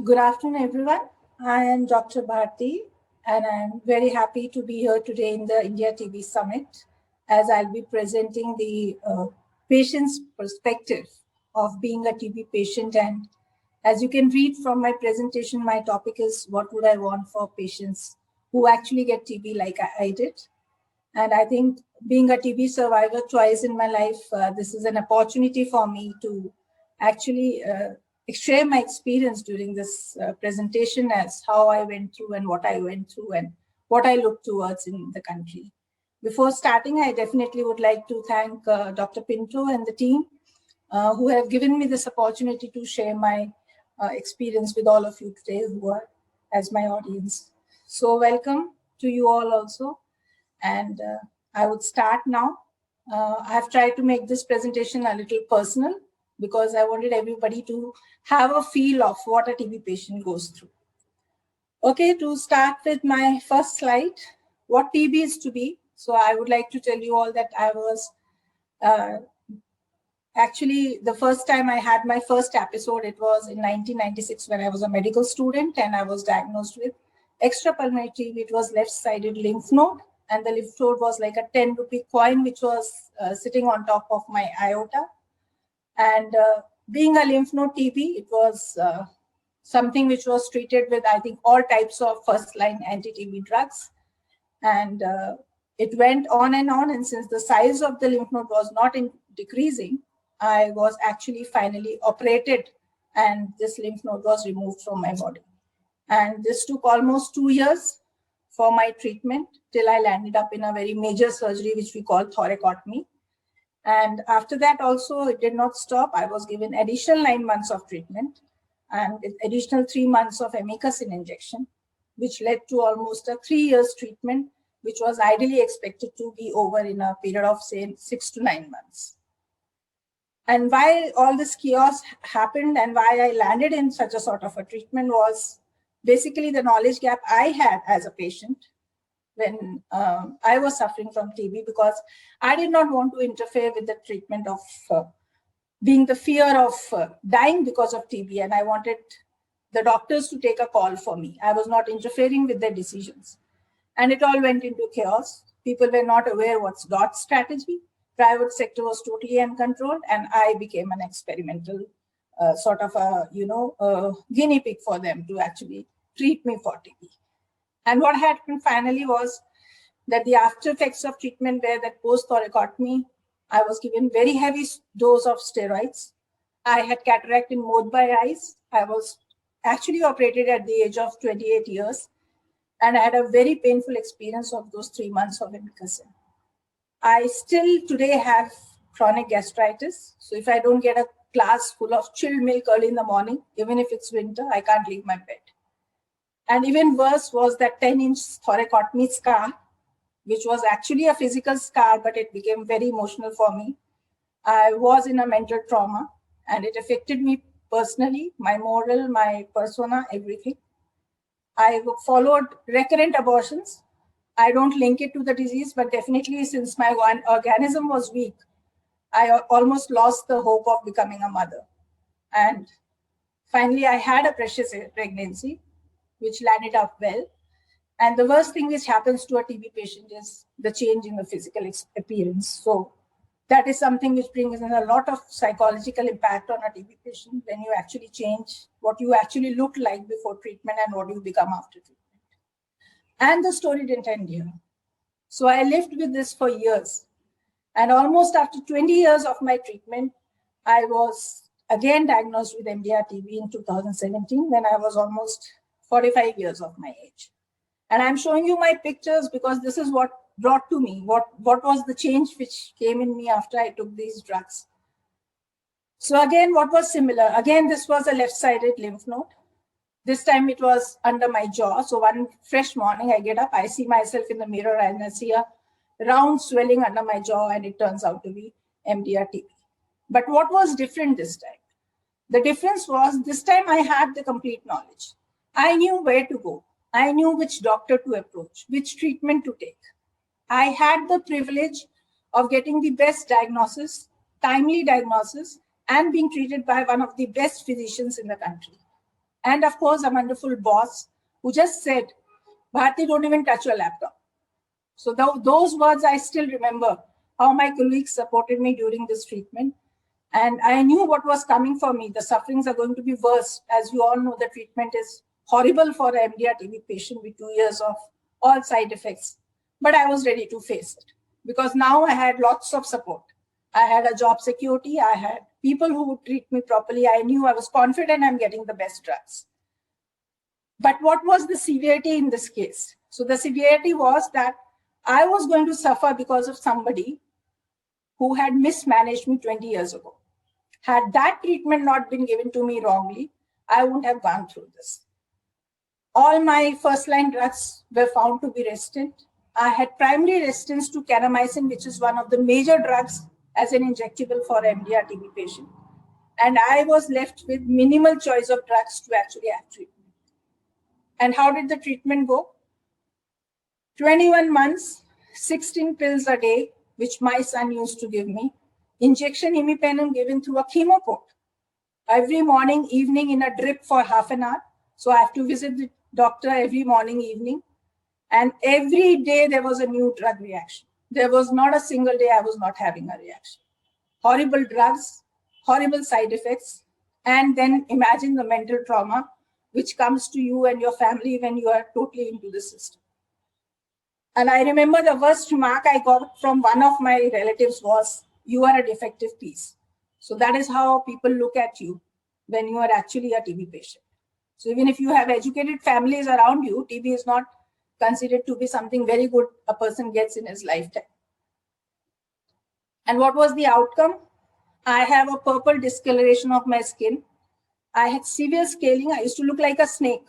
Good afternoon, everyone. I am Dr. Bharti, and I'm very happy to be here today in the India TB Summit, as I'll be presenting the patient's perspective of being a TB patient. And as you can read from my presentation, my topic is what would I want for patients who actually get TB like I did. And I think being a TB survivor twice in my life, this is an opportunity for me to actually share my experience during this presentation as how I went through and what I went through and what I look towards in the country. Before starting, I definitely would like to thank Dr. Pinto and the team who have given me this opportunity to share my experience with all of you today who are as my audience. So welcome to you all also. And I would start now. I have tried to make this presentation a little personal because I wanted everybody to have a feel of what a TB patient goes through. Okay, to start with my first slide, what TB is to be. So I would like to tell you all that I was actually the first time I had my first episode, it was in 1996 when I was a medical student and I was diagnosed with extrapulmonary TB. It was left-sided lymph node, and the lymph node was like a 10 rupee coin which was sitting on top of my aorta. And being a lymph node TB, it was something which was treated with, I think, all types of first-line anti-TB drugs. And it went on, and since the size of the lymph node was not decreasing, I was actually finally operated, and this lymph node was removed from my body. And this took almost 2 years for my treatment till I landed up in a very major surgery, which we call thoracotomy. And after that also, it did not stop. I was given additional 9 months of treatment and additional 3 months of amikacin injection, which led to almost a 3 years treatment, which was ideally expected to be over in a period of, say, 6 to 9 months. And why all this chaos happened and why I landed in such a sort of a treatment was basically the knowledge gap I had as a patient when I was suffering from TB, because I did not want to interfere with the treatment of being the fear of dying because of TB, and I wanted the doctors to take a call for me. I was not interfering with their decisions. And it all went into chaos. People were not aware what's DOT strategy. Private sector was totally uncontrolled, and I became an experimental sort of a guinea pig for them to actually treat me for TB. And what happened finally was that the after effects of treatment were that post-thoracotomy, I was given very heavy dose of steroids. I had cataract in both my eyes. I was actually operated at the age of 28 years. And I had a very painful experience of those 3 months of amikacin. I still today have chronic gastritis. So if I don't get a glass full of chilled milk early in the morning, even if it's winter, I can't leave my bed. And even worse was that 10-inch thoracotomy scar, which was actually a physical scar, but it became very emotional for me. I was in a mental trauma, and it affected me personally, my moral, my persona, everything. I followed recurrent abortions. I don't link it to the disease, but definitely since my organism was weak, I almost lost the hope of becoming a mother. And finally, I had a precious pregnancy, which landed up well. And the worst thing which happens to a TB patient is the change in the physical appearance. So that is something which brings in a lot of psychological impact on a TB patient when you actually change what you actually look like before treatment and what you become after treatment. And the story didn't end here. So I lived with this for years. And almost after 20 years of my treatment, I was again diagnosed with MDR-TB in 2017 when I was almost 45 years of my age. And I'm showing you my pictures because this is what brought to me, what was the change which came in me after I took these drugs. So again, what was similar? Again, this was a left-sided lymph node. This time it was under my jaw. So one fresh morning, I get up, I see myself in the mirror and I see a round swelling under my jaw, and it turns out to be MDR-TB. But what was different this time? The difference was this time I had the complete knowledge. I knew where to go. I knew which doctor to approach, which treatment to take. I had the privilege of getting the best diagnosis, timely diagnosis, and being treated by one of the best physicians in the country. And of course, a wonderful boss who just said, Bharti, don't even touch your laptop. So those words I still remember, how my colleagues supported me during this treatment. And I knew what was coming for me. The sufferings are going to be worse. As you all know, the treatment is horrible for an MDR TB patient with 2 years of all side effects. But I was ready to face it because now I had lots of support. I had a job security. I had people who would treat me properly. I knew I was confident I'm getting the best drugs. But what was the severity in this case? So the severity was that I was going to suffer because of somebody who had mismanaged me 20 years ago. Had that treatment not been given to me wrongly, I wouldn't have gone through this. All my first-line drugs were found to be resistant. I had primary resistance to kanamycin, which is one of the major drugs as an injectable for MDR TB patient. And I was left with minimal choice of drugs to actually have treatment. And how did the treatment go? 21 months, 16 pills a day, which my son used to give me. Injection imipenem given through a chemo port. Every morning, evening in a drip for half an hour. So I have to visit the doctor every morning, evening. And every day there was a new drug reaction. There was not a single day I was not having a reaction. Horrible drugs, horrible side effects. And then imagine the mental trauma which comes to you and your family when you are totally into the system. And I remember the worst remark I got from one of my relatives was, you are a defective piece. So that is how people look at you when you are actually a TB patient. So even if you have educated families around you, TB is not considered to be something very good a person gets in his lifetime. And what was the outcome? I have a purple discoloration of my skin. I had severe scaling. I used to look like a snake.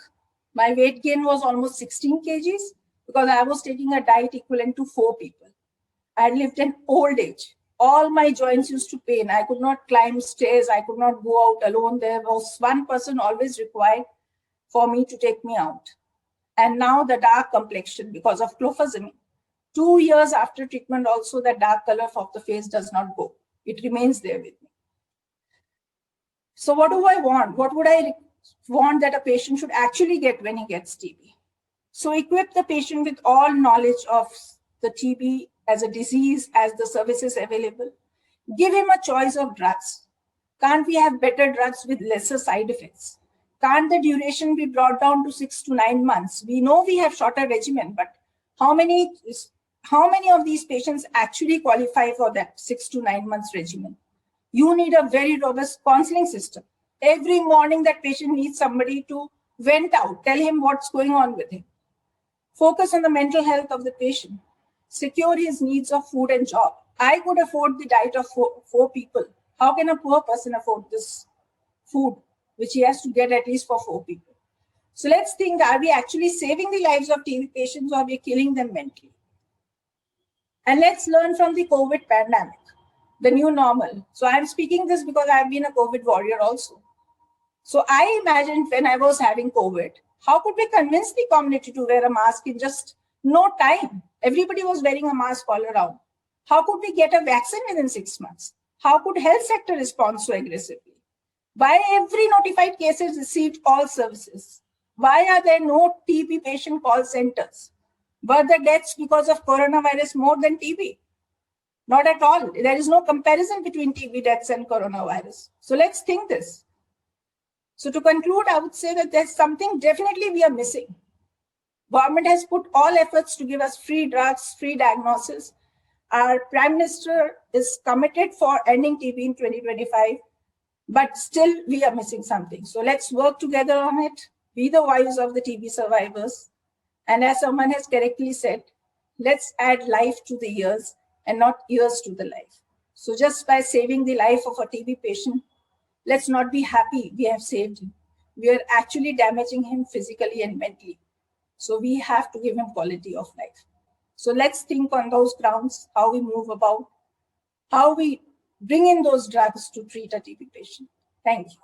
My weight gain was almost 16 kgs because I was taking a diet equivalent to 4 people. I had lived in old age. All my joints used to pain. I could not climb stairs. I could not go out alone. There was one person always required for me to take me out. And now the dark complexion because of clofazimine. 2 years after treatment also, the dark color of the face does not go. It remains there with me. So what do I want? What would I want that a patient should actually get when he gets TB? So equip the patient with all knowledge of the TB as a disease, as the services available. Give him a choice of drugs. Can't we have better drugs with lesser side effects? Can't the duration be brought down to 6 to 9 months? We know we have shorter regimen, but how many of these patients actually qualify for that 6 to 9 months regimen? You need a very robust counseling system. Every morning that patient needs somebody to vent out, tell him what's going on with him. Focus on the mental health of the patient. Secure his needs of food and job. I could afford the diet of four people. How can a poor person afford this food, which he has to get at least for 4 people? So let's think, are we actually saving the lives of TB patients or are we killing them mentally? And let's learn from the COVID pandemic, the new normal. So I'm speaking this because I've been a COVID warrior also. So I imagined when I was having COVID, how could we convince the community to wear a mask in just no time? Everybody was wearing a mask all around. How could we get a vaccine within 6 months? How could health sector respond so aggressively? Why every notified case has received all services? Why are there no TB patient call centers? Were the deaths because of coronavirus more than TB? Not at all. There is no comparison between TB deaths and coronavirus. So let's think this. So to conclude, I would say that there's something definitely we are missing. Government has put all efforts to give us free drugs, free diagnosis. Our Prime Minister is committed for ending TB in 2025, but still we are missing something. So let's work together on it, be the wives of the TB survivors. And as someone has correctly said, let's add life to the years and not years to the life. So just by saving the life of a TB patient, let's not be happy we have saved him. We are actually damaging him physically and mentally. So we have to give him quality of life. So let's think on those grounds, how we move about, how we bring in those drugs to treat a TB patient. Thank you.